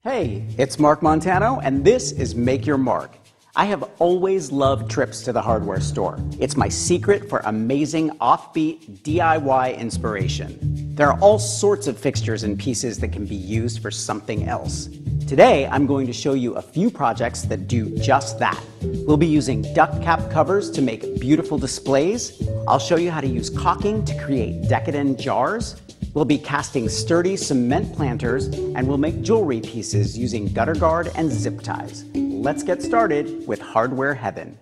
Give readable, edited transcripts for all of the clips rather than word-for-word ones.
Hey, it's Mark Montano, and this is Make Your Mark. I have always loved trips to the hardware store. It's my secret for amazing offbeat DIY inspiration. There are all sorts of fixtures and pieces that can be used for something else. Today, I'm going to show you a few projects that do just that. We'll be using duct cap covers to make beautiful displays. I'll show you how to use caulking to create Decoden jars. We'll be casting sturdy cement planters, and we'll make jewelry pieces using gutter guard and zip ties. Let's get started with Hardware Heaven.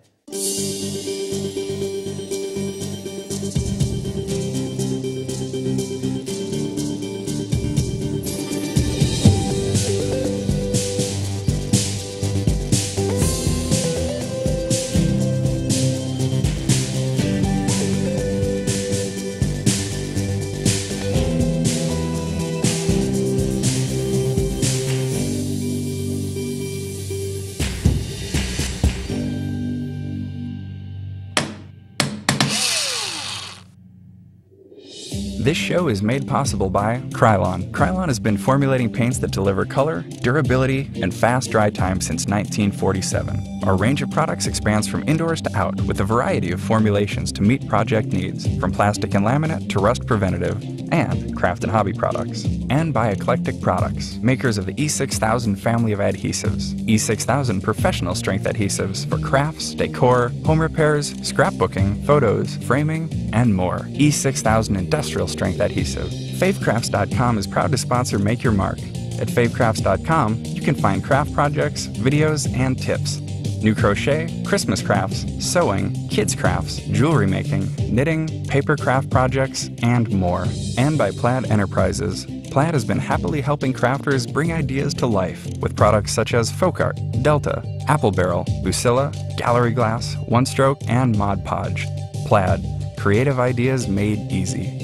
This show is made possible by Krylon. Krylon has been formulating paints that deliver color, durability, and fast dry time since 1947. Our range of products expands from indoors to out with a variety of formulations to meet project needs, from plastic and laminate to rust preventative, and craft and hobby products. And by Eclectic Products, makers of the E6000 family of adhesives. E6000 professional strength adhesives for crafts, decor, home repairs, scrapbooking, photos, framing, and more. E6000 industrial strength adhesive. Favecrafts.com is proud to sponsor Make Your Mark. At favecrafts.com, you can find craft projects, videos, and tips. New crochet, Christmas crafts, sewing, kids crafts, jewelry making, knitting, paper craft projects, and more. And by Plaid Enterprises. Plaid has been happily helping crafters bring ideas to life with products such as Folk Art, Delta, Apple Barrel, Lucilla, Gallery Glass, One Stroke, and Mod Podge. Plaid. Creative ideas made easy.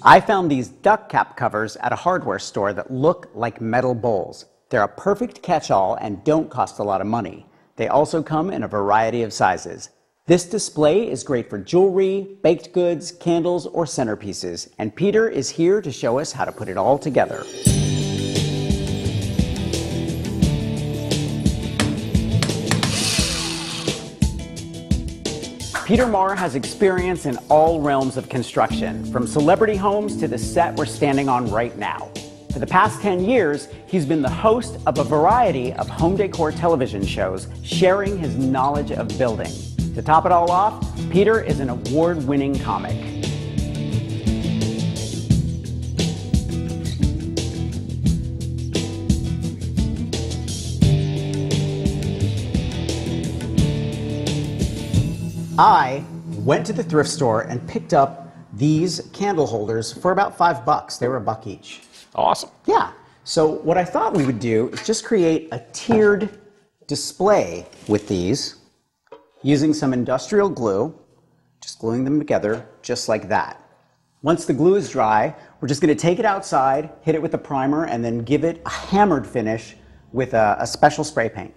I found these duct cap covers at a hardware store that look like metal bowls. They're a perfect catch-all and don't cost a lot of money. They also come in a variety of sizes. This display is great for jewelry, baked goods, candles, or centerpieces, and Peter is here to show us how to put it all together. Peter Marr has experience in all realms of construction, from celebrity homes to the set we're standing on right now. For the past 10 years, he's been the host of a variety of home decor television shows, sharing his knowledge of building. To top it all off, Peter is an award-winning comic. I went to the thrift store and picked up these candle holders for about $5. They were $1 each. Awesome. Yeah. So what I thought we would do is just create a tiered display with these using some industrial glue, just gluing them together just like that. Once the glue is dry, we're just going to take it outside, hit it with a primer, and then give it a hammered finish with a special spray paint.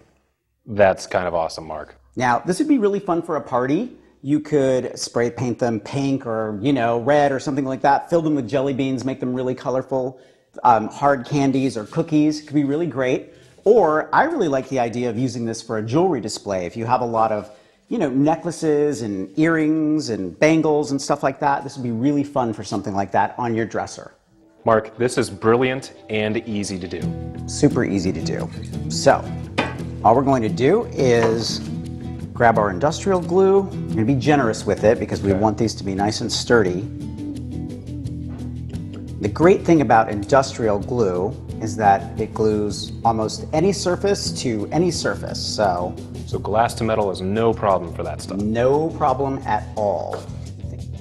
That's kind of awesome, Mark. Now, this would be really fun for a party. You could spray paint them pink or, red or something like that. Fill them with jelly beans, make them really colorful. Hard candies or cookies could be really great. Or I really like the idea of using this for a jewelry display. If you have a lot of, necklaces and earrings and bangles and stuff like that, this would be really fun for something like that on your dresser. Mark, this is brilliant and easy to do. Super easy to do. So, all we're going to do is grab our industrial glue. We're going to be generous with it because we want these to be nice and sturdy. The great thing about industrial glue is that it glues almost any surface to any surface. So glass to metal is no problem for that stuff. No problem at all.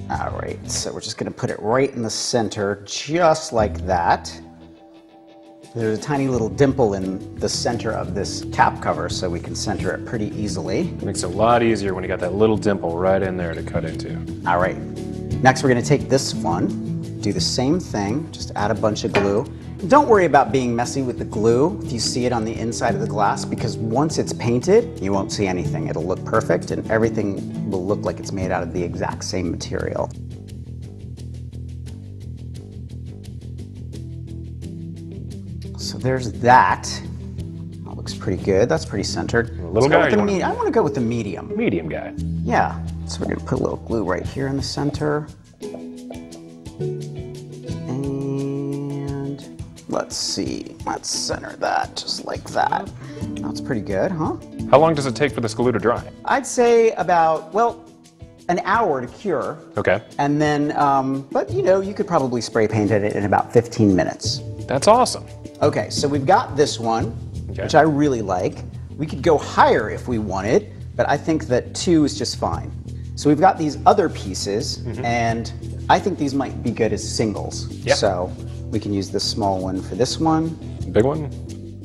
All right, so we're just going to put it right in the center, just like that. There's a tiny little dimple in the center of this cap cover, so we can center it pretty easily. It makes it a lot easier when you got that little dimple right in there to cut into. All right, next we're going to take this one, do the same thing, just add a bunch of glue. Don't worry about being messy with the glue if you see it on the inside of the glass, because once it's painted, you won't see anything. It'll look perfect and everything will look like it's made out of the exact same material. So there's that. That looks pretty good. That's pretty centered. Little guy? I want to go with the medium. Medium guy. Yeah. So we're going to put a little glue right here in the center. And let's see. Let's center that just like that. That's pretty good, huh? How long does it take for this glue to dry? I'd say about, well, an hour to cure. Okay. And then, but you know, you could probably spray paint it in about 15 minutes. That's awesome. Okay, so we've got this one, which I really like. We could go higher if we wanted, but I think that 2 is just fine. So we've got these other pieces, and I think these might be good as singles. Yep. So we can use this small one for this one. Big one?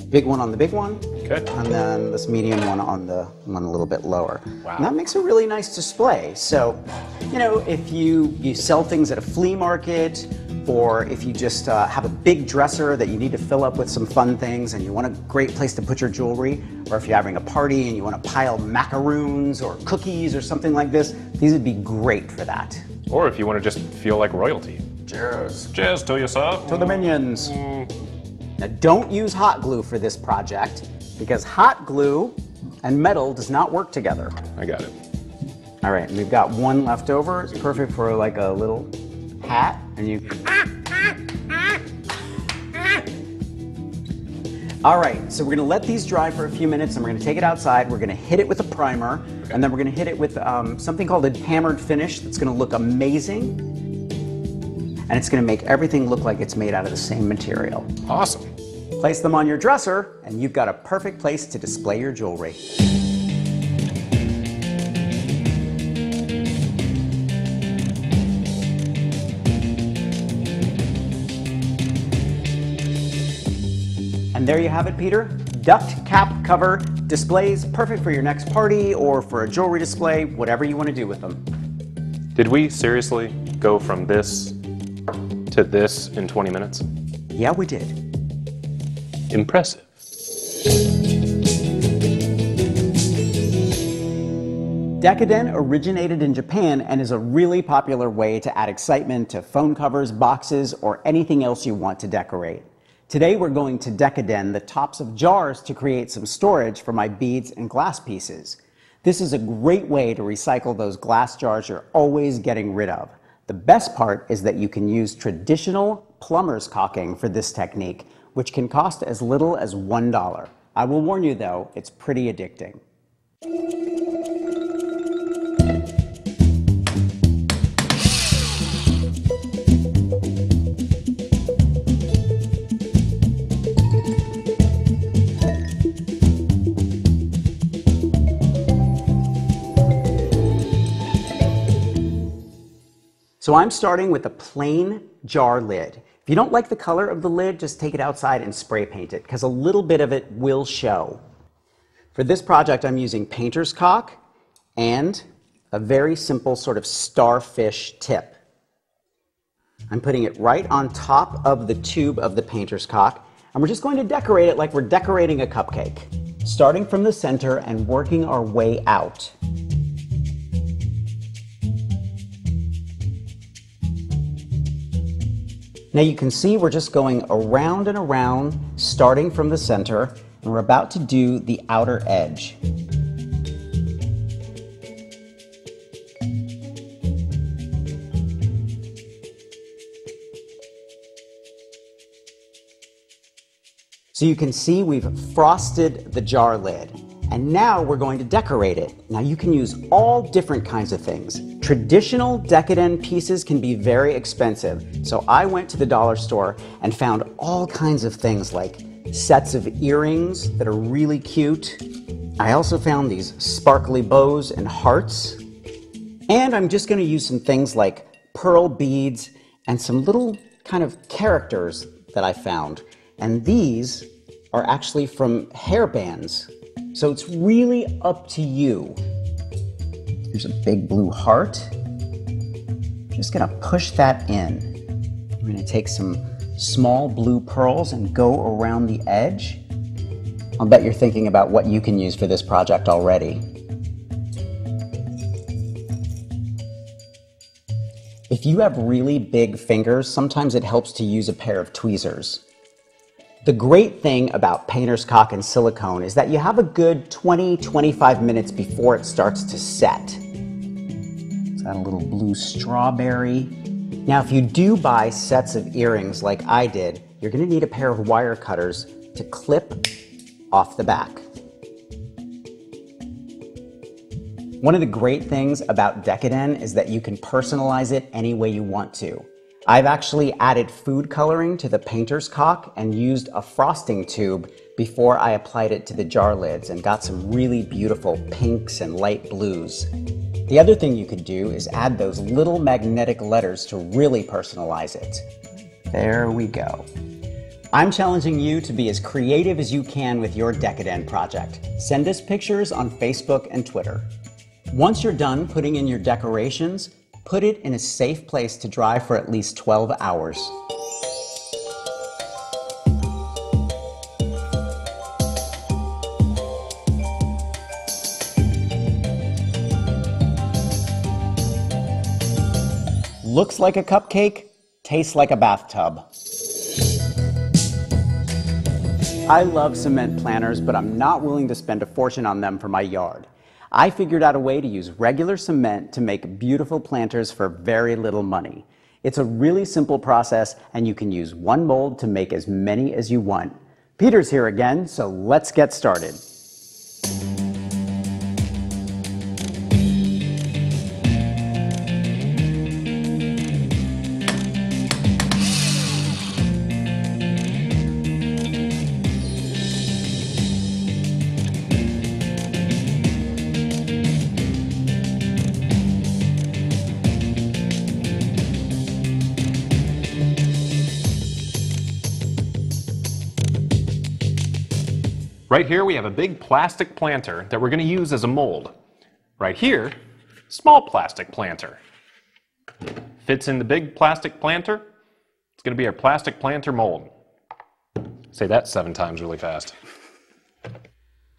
Big one on the big one. Okay. And then this medium one on the one a little bit lower. Wow. And that makes a really nice display. So, you know, if you sell things at a flea market, or if you just have a big dresser that you need to fill up with some fun things and you want a great place to put your jewelry, or if you're having a party and you want to pile macaroons or cookies or something like this, these would be great for that. Or if you want to just feel like royalty. Cheers. Cheers to yourself. To the minions. Now don't use hot glue for this project because hot glue and metal does not work together. I got it. All right, and we've got one left over. It's perfect for like a little hat, and you. All right, so we're gonna let these dry for a few minutes, and we're gonna take it outside. We're gonna hit it with a primer, and then we're gonna hit it with something called a hammered finish that's gonna look amazing, and it's gonna make everything look like it's made out of the same material. Awesome. Place them on your dresser, and you've got a perfect place to display your jewelry. And there you have it, Peter. Duct cap cover displays, perfect for your next party or for a jewelry display, whatever you want to do with them. Did we seriously go from this to this in 20 minutes? Yeah, we did. Impressive. Decoden originated in Japan and is a really popular way to add excitement to phone covers, boxes, or anything else you want to decorate. Today we're going to Decoden the tops of jars to create some storage for my beads and glass pieces. This is a great way to recycle those glass jars you're always getting rid of. The best part is that you can use traditional plumber's caulking for this technique, which can cost as little as $1. I will warn you though, it's pretty addicting. So I'm starting with a plain jar lid. If you don't like the color of the lid, just take it outside and spray paint it, because a little bit of it will show. For this project, I'm using painter's caulk and a very simple sort of starfish tip. I'm putting it right on top of the tube of the painter's caulk, and we're just going to decorate it like we're decorating a cupcake, starting from the center and working our way out. Now you can see we're just going around and around, starting from the center, and we're about to do the outer edge. So you can see we've frosted the jar lid. And now we're going to decorate it. Now you can use all different kinds of things. Traditional Decoden pieces can be very expensive. So I went to the dollar store and found all kinds of things like sets of earrings that are really cute. I also found these sparkly bows and hearts. And I'm just gonna use some things like pearl beads and some little kind of characters that I found. And these are actually from hairbands. So it's really up to you. Here's a big blue heart. Just gonna push that in. I'm gonna take some small blue pearls and go around the edge. I'll bet you're thinking about what you can use for this project already. If you have really big fingers, sometimes it helps to use a pair of tweezers. The great thing about painter's caulk and silicone is that you have a good 20-25 minutes before it starts to set. Let's add a little blue strawberry. Now, if you do buy sets of earrings like I did, you're going to need a pair of wire cutters to clip off the back. One of the great things about Decoden is that you can personalize it any way you want to. I've actually added food coloring to the painter's caulk and used a frosting tube before I applied it to the jar lids and got some really beautiful pinks and light blues. The other thing you could do is add those little magnetic letters to really personalize it. There we go. I'm challenging you to be as creative as you can with your Decoden project. Send us pictures on Facebook and Twitter. Once you're done putting in your decorations, put it in a safe place to dry for at least 12 hours. Looks like a cupcake, tastes like a bathtub. I love cement planters, but I'm not willing to spend a fortune on them for my yard. I figured out a way to use regular cement to make beautiful planters for very little money. It's a really simple process, and you can use one mold to make as many as you want. Peter's here again, so let's get started. Right here we have a big plastic planter that we're going to use as a mold. Right here, small plastic planter. Fits in the big plastic planter. It's going to be our plastic planter mold. Say that 7 times really fast.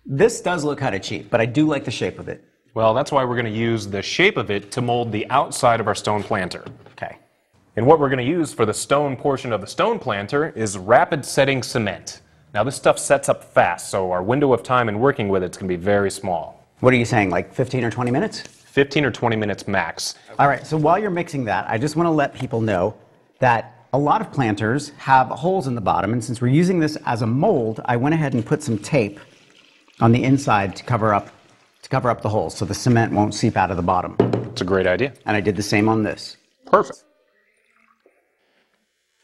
This does look kind of cheap, but I do like the shape of it. Well, that's why we're going to use the shape of it to mold the outside of our stone planter. Okay. And what we're going to use for the stone portion of the stone planter is rapid setting cement. Now this stuff sets up fast, so our window of time in working with it's going to be very small. What are you saying, like 15 or 20 minutes? 15 or 20 minutes max. All right, so while you're mixing that, I just want to let people know that a lot of planters have holes in the bottom, and since we're using this as a mold, I went ahead and put some tape on the inside to cover up the holes so the cement won't seep out of the bottom. It's a great idea. And I did the same on this. Perfect.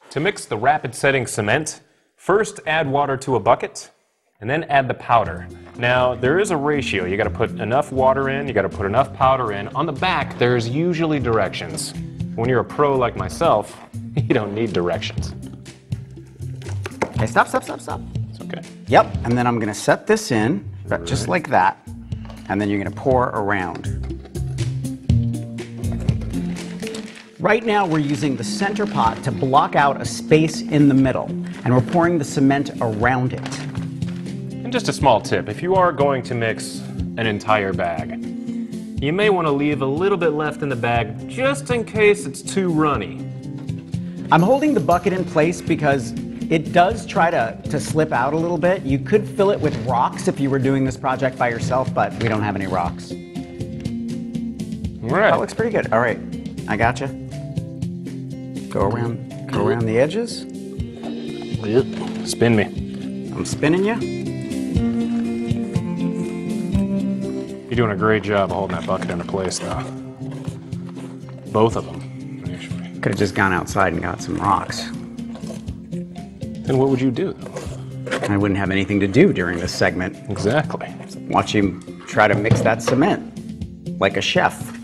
To mix the rapid setting cement, first add water to a bucket, and then add the powder. Now, there is a ratio. You got to put enough water in, you got to put enough powder in. On the back, there's usually directions. When you're a pro like myself, you don't need directions. Okay, stop. It's okay. Yep, and then I'm going to set this in, just like that, and then you're going to pour around. Right now we're using the center pot to block out a space in the middle, and we're pouring the cement around it. And just a small tip, if you are going to mix an entire bag, you may want to leave a little bit left in the bag just in case it's too runny. I'm holding the bucket in place because it does try to slip out a little bit. You could fill it with rocks if you were doing this project by yourself, but we don't have any rocks. All right. That looks pretty good. All right, I gotcha. Go around the edges. Spin me. I'm spinning you. You're doing a great job holding that bucket into place, though. Both of them, actually. Could have just gone outside and got some rocks. Then what would you do? I wouldn't have anything to do during this segment. Exactly. Watch you try to mix that cement like a chef.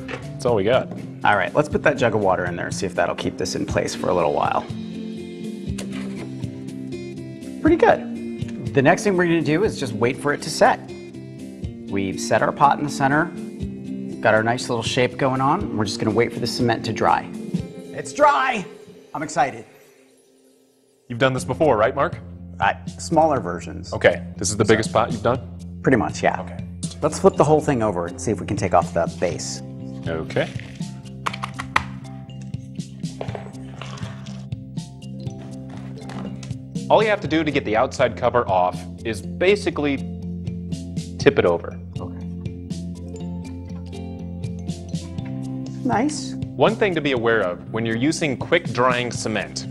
That's all we got. All right, let's put that jug of water in there and see if that'll keep this in place for a little while. Pretty good. The next thing we're going to do is just wait for it to set. We've set our pot in the center, got our nice little shape going on. We're just going to wait for the cement to dry. It's dry! I'm excited. You've done this before, right, Mark? Smaller versions. Okay, this is the biggest pot you've done? Pretty much, yeah. Okay. Let's flip the whole thing over and see if we can take off the base. Okay. All you have to do to get the outside cover off is basically tip it over. Okay. Nice. One thing to be aware of when you're using quick drying cement,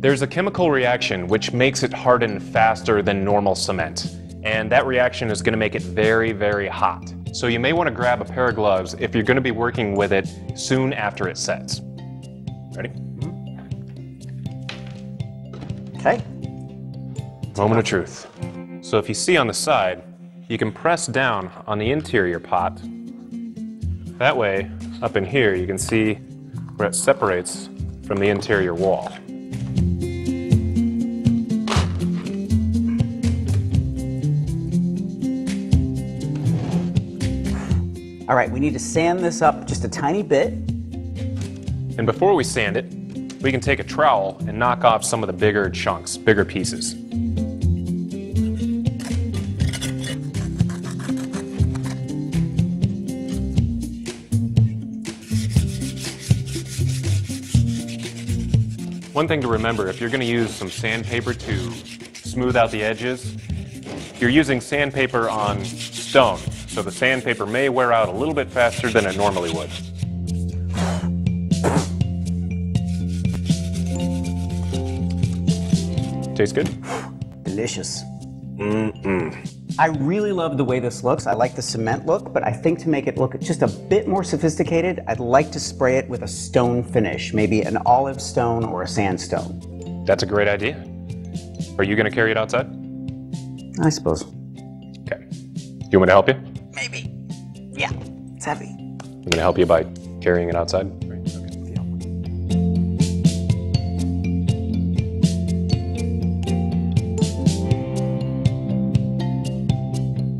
there's a chemical reaction which makes it harden faster than normal cement. And that reaction is going to make it very, very hot. So you may want to grab a pair of gloves if you're going to be working with it soon after it sets. Ready? Okay. Moment of truth. So if you see on the side, you can press down on the interior pot. That way, up in here, you can see where it separates from the interior wall. All right, we need to sand this up just a tiny bit. And before we sand it, we can take a trowel and knock off some of the bigger chunks, bigger pieces. One thing to remember, if you're going to use some sandpaper to smooth out the edges, you're using sandpaper on stone, so the sandpaper may wear out a little bit faster than it normally would. Tastes good? Delicious. Mm-mm. I really love the way this looks. I like the cement look, but I think to make it look just a bit more sophisticated, I'd like to spray it with a stone finish, maybe an olive stone or a sandstone. That's a great idea. Are you going to carry it outside? I suppose. Okay. You want me to help you? Maybe. Yeah, it's heavy. I'm going to help you by carrying it outside. Right. Okay.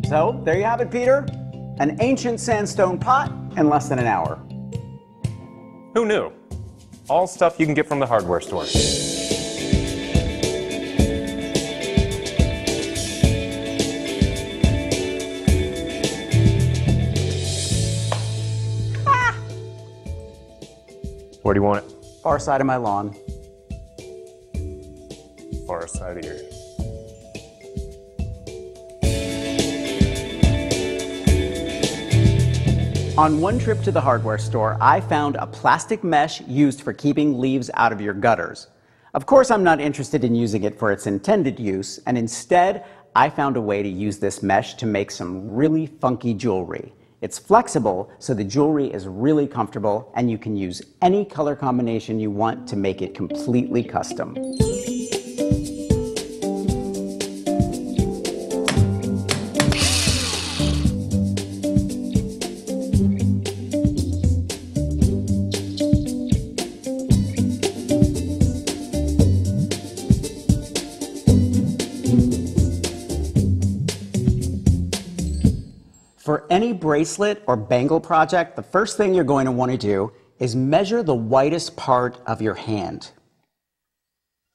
So, there you have it, Peter. An ancient sandstone pot in less than an hour. Who knew? All stuff you can get from the hardware store. Where do you want it? Far side of my lawn. Far side of your... On one trip to the hardware store, I found a plastic mesh used for keeping leaves out of your gutters. Of course, I'm not interested in using it for its intended use, and instead, I found a way to use this mesh to make some really funky jewelry. It's flexible, so the jewelry is really comfortable, and you can use any color combination you want to make it completely custom. For any bracelet or bangle project, the first thing you're going to want to do is measure the widest part of your hand.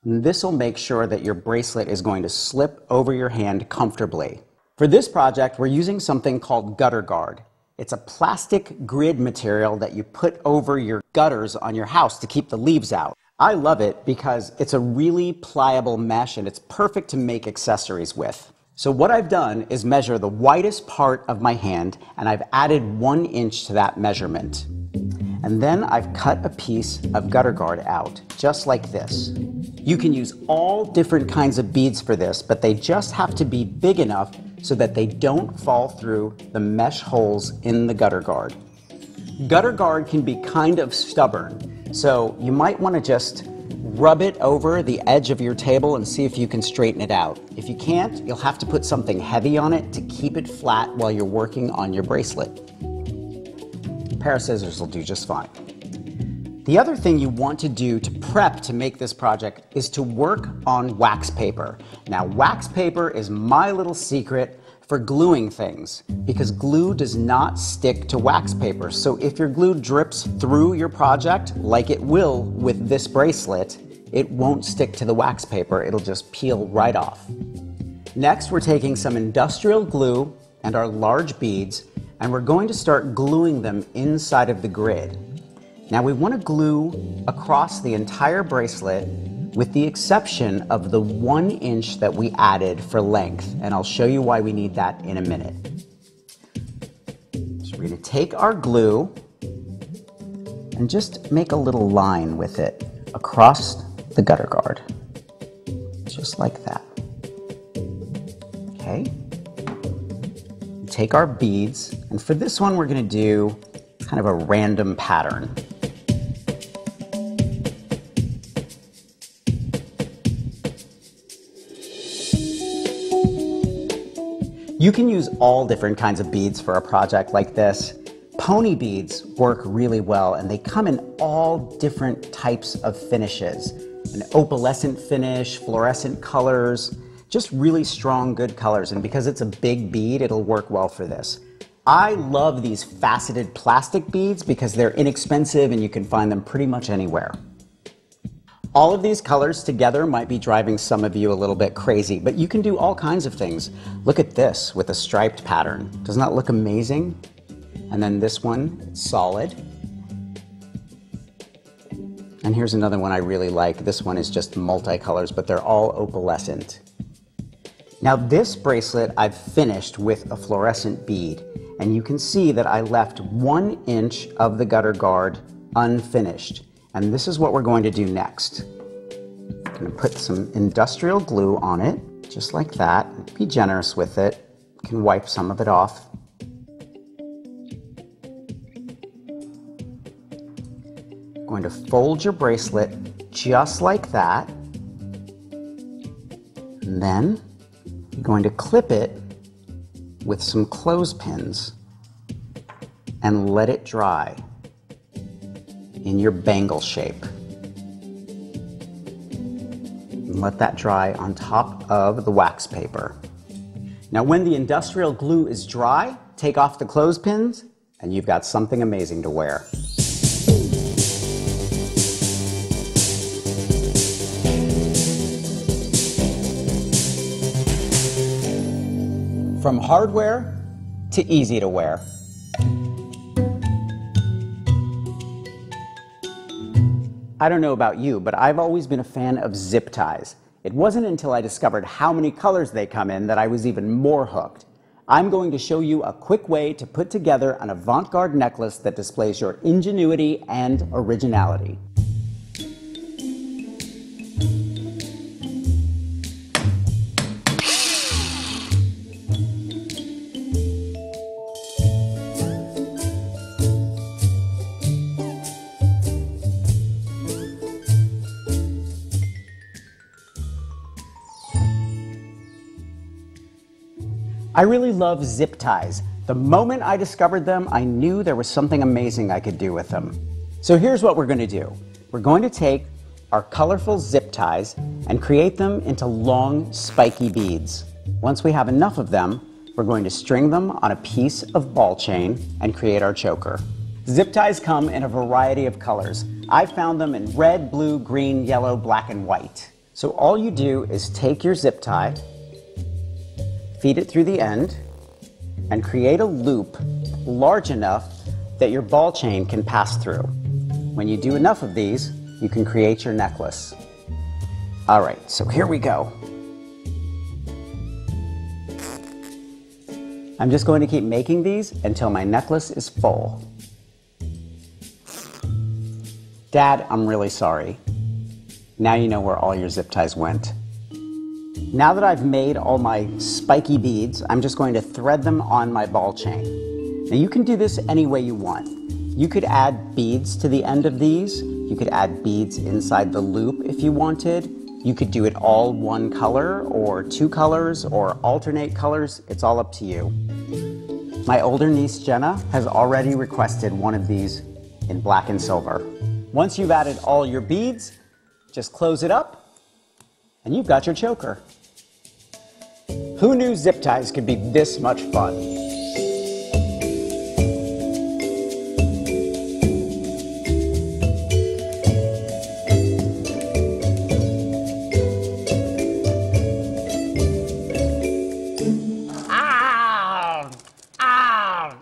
And this will make sure that your bracelet is going to slip over your hand comfortably. For this project, we're using something called gutter guard. It's a plastic grid material that you put over your gutters on your house to keep the leaves out. I love it because it's a really pliable mesh and it's perfect to make accessories with. So what I've done is measure the widest part of my hand, and I've added 1 inch to that measurement. And then I've cut a piece of gutter guard out, just like this. You can use all different kinds of beads for this, but they just have to be big enough so that they don't fall through the mesh holes in the gutter guard. Gutter guard can be kind of stubborn, so you might want to just rub it over the edge of your table and see if you can straighten it out. If you can't, you'll have to put something heavy on it to keep it flat while you're working on your bracelet. A pair of scissors will do just fine. The other thing you want to do to prep to make this project is to work on wax paper. Now, wax paper is my little secret for gluing things, because glue does not stick to wax paper. So if your glue drips through your project, like it will with this bracelet, it won't stick to the wax paper. It'll just peel right off. Next, we're taking some industrial glue and our large beads, and we're going to start gluing them inside of the grid. Now we want to glue across the entire bracelet with the exception of the 1 inch that we added for length, and I'll show you why we need that in a minute. So we're going to take our glue and just make a little line with it across the gutter guard, just like that. Okay. Take our beads, and for this one we're going to do kind of a random pattern. You can use all different kinds of beads for a project like this. Pony beads work really well, and they come in all different types of finishes. An opalescent finish, fluorescent colors, just really strong, good colors. And because it's a big bead, it'll work well for this. I love these faceted plastic beads because they're inexpensive and you can find them pretty much anywhere. All of these colors together might be driving some of you a little bit crazy, but you can do all kinds of things. Look at this with a striped pattern. Doesn't that look amazing? And then this one, solid. And here's another one I really like. This one is just multicolors, but they're all opalescent. Now this bracelet I've finished with a fluorescent bead, and you can see that I left 1 inch of the gutter guard unfinished. And this is what we're going to do next. I'm going to put some industrial glue on it, just like that. Be generous with it. You can wipe some of it off. I'm going to fold your bracelet just like that. And then you're going to clip it with some clothespins and let it dry in your bangle shape. And let that dry on top of the wax paper. Now when the industrial glue is dry, take off the clothespins and you've got something amazing to wear. From hardware to easy to wear. I don't know about you, but I've always been a fan of zip ties. It wasn't until I discovered how many colors they come in that I was even more hooked. I'm going to show you a quick way to put together an avant-garde necklace that displays your ingenuity and originality. I really love zip ties. The moment I discovered them, I knew there was something amazing I could do with them. So here's what we're going to do. We're going to take our colorful zip ties and create them into long, spiky beads. Once we have enough of them, we're going to string them on a piece of ball chain and create our choker. Zip ties come in a variety of colors. I found them in red, blue, green, yellow, black, and white. So all you do is take your zip tie, feed it through the end, and create a loop large enough that your ball chain can pass through. When you do enough of these, you can create your necklace. All right, so here we go. I'm just going to keep making these until my necklace is full. Dad, I'm really sorry. Now you know where all your zip ties went. Now that I've made all my spiky beads, I'm just going to thread them on my ball chain. Now you can do this any way you want. You could add beads to the end of these. You could add beads inside the loop if you wanted. You could do it all one color or two colors or alternate colors. It's all up to you. My older niece Jenna has already requested one of these in black and silver. Once you've added all your beads, just close it up and you've got your choker. Who knew zip ties could be this much fun?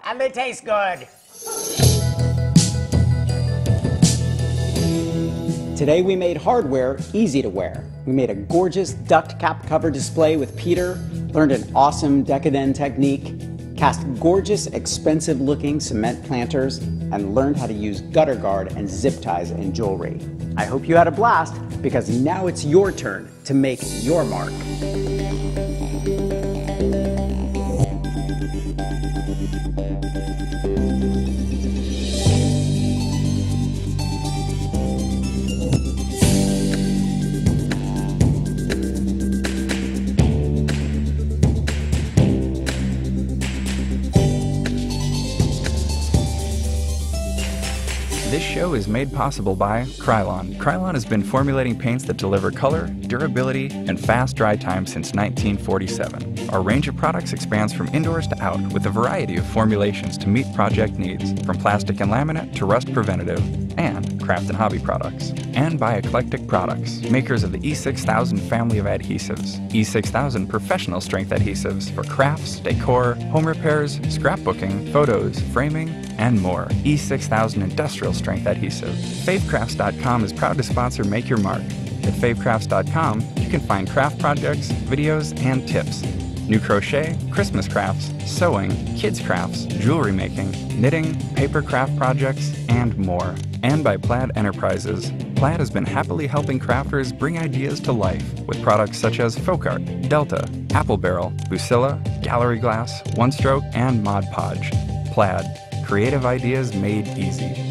And they taste good. Today we made hardware easy to wear. We made a gorgeous duct cap cover display with Peter, learned an awesome Decoden technique, cast gorgeous, expensive-looking cement planters, and learned how to use gutter guard and zip ties in jewelry. I hope you had a blast, because now it's your turn to make your mark. This show is made possible by Krylon. Krylon has been formulating paints that deliver color, durability, and fast dry time since 1947. Our range of products expands from indoors to out with a variety of formulations to meet project needs, from plastic and laminate to rust preventative, and craft and hobby products. And by Eclectic Products, makers of the E6000 family of adhesives. E6000 professional strength adhesives for crafts, decor, home repairs, scrapbooking, photos, framing, and more. E6000 industrial strength adhesive. Favecrafts.com is proud to sponsor Make Your Mark. At favecrafts.com, you can find craft projects, videos, and tips. New crochet, Christmas crafts, sewing, kids crafts, jewelry making, knitting, paper craft projects, and more. And by Plaid Enterprises. Plaid has been happily helping crafters bring ideas to life with products such as Folk Art, Delta, Apple Barrel, Lucilla, Gallery Glass, One Stroke, and Mod Podge. Plaid. Creative ideas made easy.